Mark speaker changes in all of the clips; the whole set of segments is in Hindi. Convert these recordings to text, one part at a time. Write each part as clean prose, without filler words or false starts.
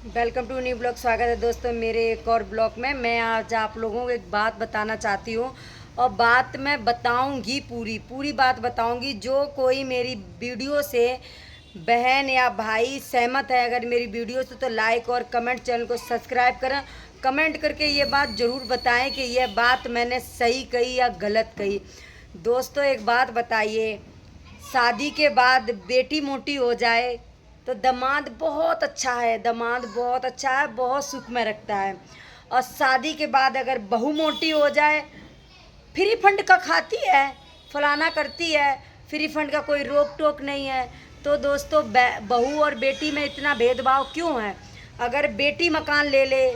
Speaker 1: Welcome to new blog. स्वागत है दोस्तों मेरे एक और ब्लॉग में। मैं आज आप लोगों को एक बात बताना चाहती हूँ और बात मैं बताऊँगी, पूरी पूरी बात बताऊँगी। जो कोई मेरी वीडियो से बहन या भाई सहमत है अगर मेरी वीडियो से, तो लाइक और कमेंट, चैनल को सब्सक्राइब करें। कमेंट करके ये बात ज़रूर बताएं कि यह बात मैंने सही कही या गलत कही। दोस्तों एक बात बताइए, शादी के बाद बेटी मोटी हो जाए तो दामाद बहुत अच्छा है, दामाद बहुत अच्छा है, बहुत सुख में रखता है। और शादी के बाद अगर बहू मोटी हो जाए, फ्री फंड का खाती है, फलाना करती है, फ्री फंड का कोई रोक टोक नहीं है। तो दोस्तों बहू और बेटी में इतना भेदभाव क्यों है? अगर बेटी मकान ले ले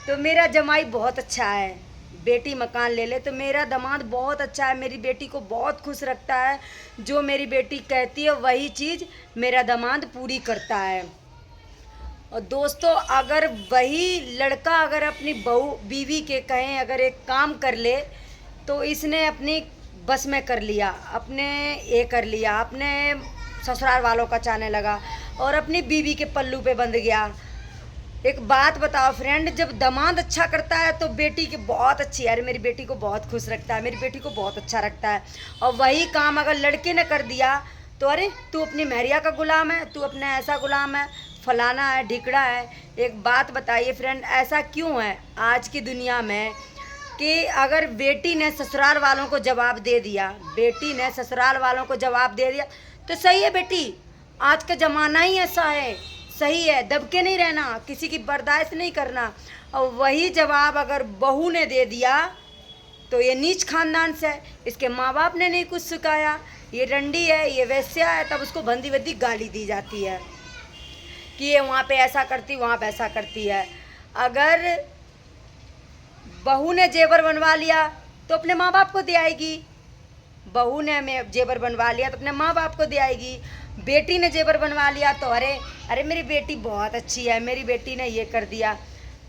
Speaker 1: तो मेरा जमाई बहुत अच्छा है, बेटी मकान ले ले तो मेरा दामाद बहुत अच्छा है, मेरी बेटी को बहुत खुश रखता है। जो मेरी बेटी कहती है वही चीज़ मेरा दामाद पूरी करता है। और दोस्तों अगर वही लड़का अगर अपनी बहू बीवी के कहें अगर एक काम कर ले तो इसने अपनी बस में कर लिया, अपने ये कर लिया, अपने ससुराल वालों का चाहने लगा और अपनी बीवी के पल्लू पे बंध गया। एक बात बताओ फ्रेंड, जब दामाद अच्छा करता है तो बेटी की बहुत अच्छी है, अरे मेरी बेटी को बहुत खुश रखता है, मेरी बेटी को बहुत अच्छा रखता है। और वही काम अगर लड़के ने कर दिया तो अरे तू अपनी महरिया का गुलाम है, तू अपने ऐसा गुलाम है, फलाना है, ढिकड़ा है। एक बात बताइए फ्रेंड, ऐसा क्यों है आज की दुनिया में कि अगर बेटी ने ससुराल वालों को जवाब दे दिया, बेटी ने ससुराल वालों को जवाब दे दिया तो सही है बेटी, आज का ज़माना ही ऐसा है, सही है, दब के नहीं रहना, किसी की बर्दाश्त नहीं करना। और वही जवाब अगर बहू ने दे दिया तो ये नीच खानदान से है, इसके माँ बाप ने नहीं कुछ सिखाया, ये रंडी है, ये वैश्या है, तब उसको भंदी भंदी गाली दी जाती है कि ये वहाँ पे ऐसा करती, वहाँ पे ऐसा करती है। अगर बहू ने जेवर बनवा लिया तो अपने माँ बाप को दे आएगी, बहू ने हमें जेवर बनवा लिया तो अपने माँ बाप को दे आएगी। बेटी ने जेवर बनवा लिया तो अरे अरे मेरी बेटी बहुत अच्छी है, मेरी बेटी ने ये कर दिया।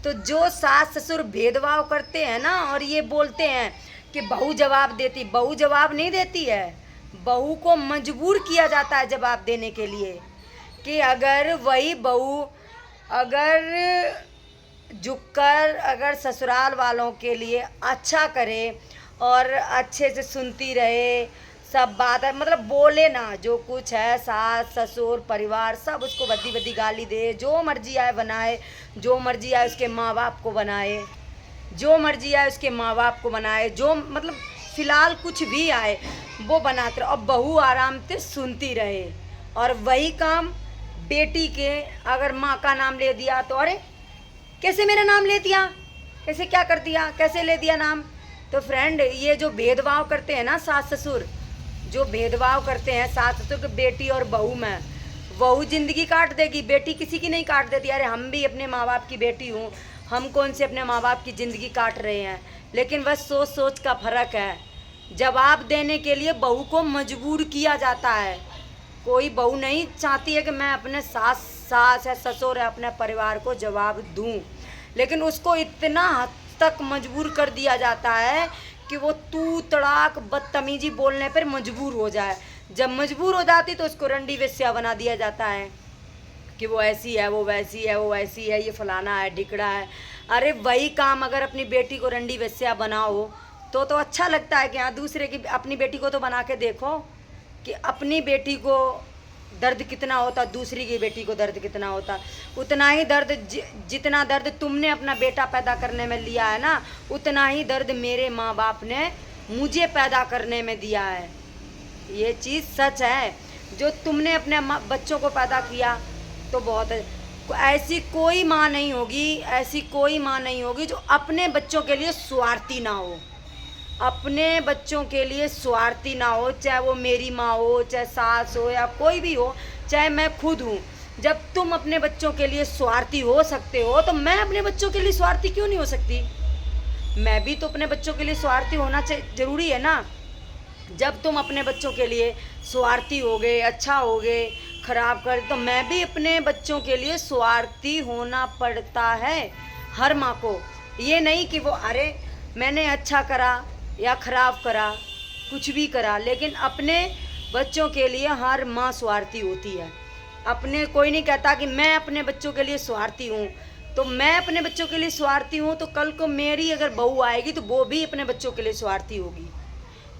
Speaker 1: तो जो सास ससुर भेदभाव करते हैं ना और ये बोलते हैं कि बहू जवाब देती, बहू जवाब नहीं देती है, बहू को मजबूर किया जाता है जवाब देने के लिए। कि अगर वही बहू अगर झुककर अगर ससुराल वालों के लिए अच्छा करे और अच्छे से सुनती रहे, सब बात है, मतलब बोले ना, जो कुछ है सास ससुर परिवार सब उसको बद्दी बद्दी गाली दे, जो मर्जी आए बनाए, जो मर्जी आए उसके माँ बाप को बनाए, जो मर्जी आए उसके माँ बाप को बनाए, जो मतलब फ़िलहाल कुछ भी आए वो बनाते रहे और बहू आराम से सुनती रहे। और वही काम बेटी के अगर माँ का नाम ले दिया तो अरे कैसे मेरा नाम ले दिया, कैसे क्या कर दिया, कैसे ले दिया नाम। तो फ्रेंड ये जो भेदभाव करते हैं ना सास ससुर, जो भेदभाव करते हैं सास ससुर के बेटी और बहू में, बहू जिंदगी काट देगी, बेटी किसी की नहीं काट देती। अरे हम भी अपने माँ बाप की बेटी हूँ, हम कौन से अपने माँ बाप की ज़िंदगी काट रहे हैं, लेकिन बस सोच सोच का फ़र्क है। जवाब देने के लिए बहू को मजबूर किया जाता है। कोई बहू नहीं चाहती है कि मैं अपने सास या ससुर या अपने परिवार को जवाब दूं, लेकिन उसको इतना हद तक मजबूर कर दिया जाता है कि वो तू तड़ाक बदतमीजी बोलने पर मजबूर हो जाए। जब मजबूर हो जाती तो उसको रंडी वेश्या बना दिया जाता है कि वो ऐसी है, वो वैसी है, वो ऐसी है, ये फलाना है, ढिकड़ा है। अरे वही काम अगर अपनी बेटी को रंडी वेश्या बनाओ तो अच्छा लगता है कि हाँ दूसरे की, अपनी बेटी को तो बना के देखो कि अपनी बेटी को दर्द कितना होता, दूसरी की बेटी को दर्द कितना होता। उतना ही दर्द जितना दर्द तुमने अपना बेटा पैदा करने में लिया है ना, उतना ही दर्द मेरे माँ बाप ने मुझे पैदा करने में दिया है। ये चीज़ सच है। जो तुमने अपने बच्चों को पैदा किया तो बहुत है। ऐसी कोई माँ नहीं होगी, ऐसी कोई माँ नहीं होगी जो अपने बच्चों के लिए स्वार्थी ना हो, अपने बच्चों के लिए स्वार्थी ना हो, चाहे वो मेरी माँ हो, चाहे सास हो या कोई भी हो, चाहे मैं खुद हूँ। जब तुम अपने बच्चों के लिए स्वार्थी हो सकते हो तो मैं अपने बच्चों के लिए स्वार्थी क्यों नहीं हो सकती? मैं भी तो अपने बच्चों के लिए स्वार्थी होना ज़रूरी है ना। जब तुम अपने बच्चों के लिए स्वार्थी होगे, अच्छा होगे, खराब कर, तो मैं भी अपने बच्चों के लिए स्वार्थी होना पड़ता है हर माँ को। ये नहीं कि वो अरे मैंने अच्छा करा या खराब करा, कुछ भी करा, लेकिन अपने बच्चों के लिए हर माँ स्वार्थी होती है। अपने कोई नहीं कहता कि मैं अपने बच्चों के लिए स्वार्थी हूँ, तो मैं अपने बच्चों के लिए स्वार्थी हूँ, तो कल को मेरी अगर बहू आएगी तो वो भी अपने बच्चों के लिए स्वार्थी होगी,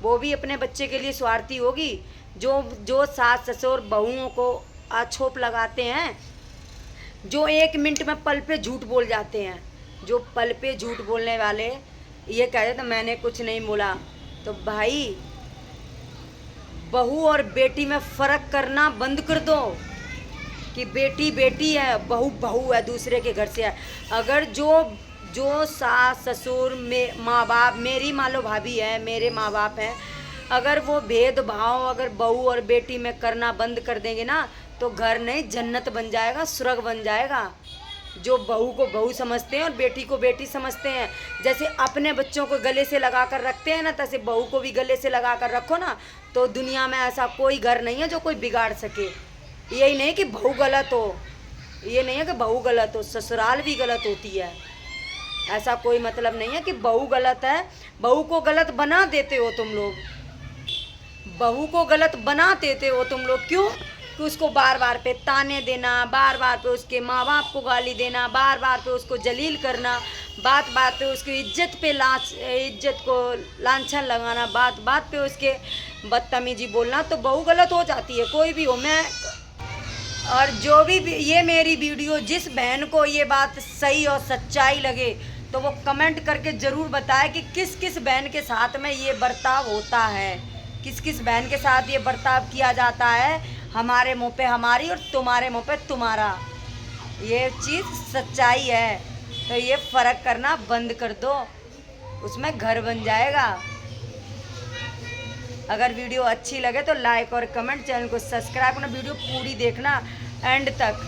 Speaker 1: वो भी अपने बच्चे के लिए स्वार्थी होगी। जो जो सास ससुर बहुओं को आछोप लगाते हैं, जो 1 मिनट में पल पे झूठ बोल जाते हैं, जो पल पे झूठ बोलने वाले ये कहते तो मैंने कुछ नहीं बोला, तो भाई बहू और बेटी में फ़र्क करना बंद कर दो कि बेटी बेटी है, बहू बहू है, दूसरे के घर से है। अगर जो जो सास ससुर में माँ बाप, मेरी मान लो भाभी है, मेरे माँ बाप हैं, अगर वो भेदभाव अगर बहू और बेटी में करना बंद कर देंगे ना, तो घर नहीं जन्नत बन जाएगा, स्वर्ग बन जाएगा। जो बहू को बहू समझते हैं और बेटी को बेटी समझते हैं, जैसे अपने बच्चों को गले से लगा कर रखते हैं ना, तैसे बहू को भी गले से लगा कर रखो ना, तो दुनिया में ऐसा कोई घर नहीं है जो कोई बिगाड़ सके। यही नहीं कि बहू गलत हो, ये नहीं है कि बहू गलत हो, ससुराल भी गलत होती है, ऐसा कोई मतलब नहीं है कि बहू गलत है। बहू को गलत बना देते हो तुम लोग, बहू को गलत बना देते हो तुम लोग। क्यों? कि उसको बार बार पे ताने देना, बार बार पे उसके माँ बाप को गाली देना, बार बार पे उसको जलील करना, बात बात पे उसकी इज्जत पे इज्जत को लांछन लगाना, बात बात पे उसके बदतमीजी बोलना, तो बहू गलत हो जाती है, कोई भी हो। मैं और जो भी ये मेरी वीडियो जिस बहन को ये बात सही और सच्चाई लगे तो वो कमेंट करके ज़रूर बताए कि किस किस बहन के साथ में ये बर्ताव होता है, किस किस बहन के साथ ये बर्ताव किया जाता है। हमारे मुंह पे हमारी और तुम्हारे मुंह पे तुम्हारा, ये चीज़ सच्चाई है, तो ये फ़र्क करना बंद कर दो, उसमें घर बन जाएगा। अगर वीडियो अच्छी लगे तो लाइक और कमेंट, चैनल को सब्सक्राइब करना, वीडियो पूरी देखना एंड तक।